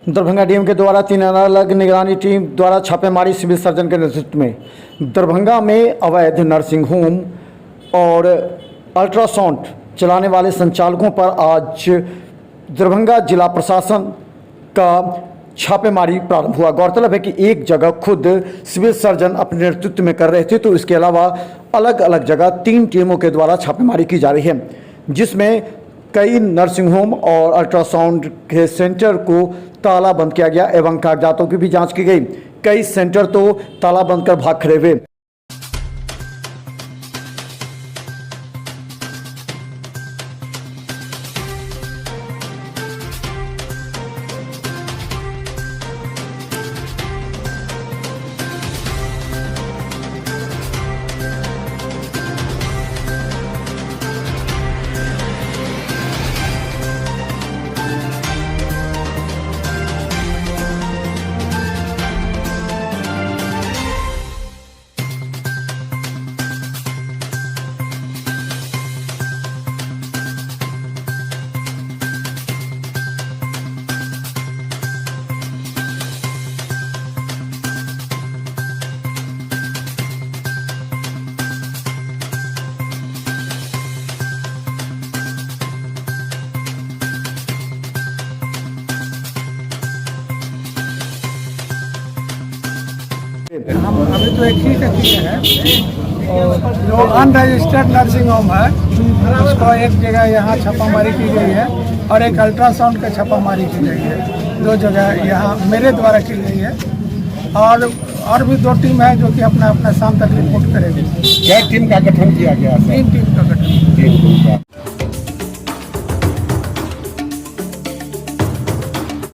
Darbhanga DM के द्वारा 3 अलग निगरानी टीम द्वारा छापेमारी सिविल सर्जन के नेतृत्व में दरभंगा में अवैध नर्सिंग होम और अल्ट्रासाउंड चलाने वाले संचालकों पर आज दरभंगा जिला प्रशासन का छापेमारी प्रारंभ हुआ। गौरतलब है कि एक जगह खुद सिविल सर्जन अपने नेतृत्व में कर रहे थे, तो इसके अलावा अलग अलग जगह 3 टीमों के द्वारा छापेमारी की जा रही है, जिसमें कई नर्सिंग होम और अल्ट्रासाउंड के सेंटर को ताला बंद किया गया एवं कागजातों की भी जांच की गई। कई सेंटर तो ताला बंद कर भाग खड़े हुए। हम अभी तो एक ही का किए हैं, जो अनरजिस्टर्ड नर्सिंग होम है उसको एक जगह यहाँ छापामारी की गई है और एक अल्ट्रासाउंड का छापामारी की गई है। 2 जगह यहाँ मेरे द्वारा की गई है और भी 2 टीम है जो कि अपना अपना शाम तक रिपोर्ट करेगी। क्या टीम का गठन किया गया? 3 टीम का गठन।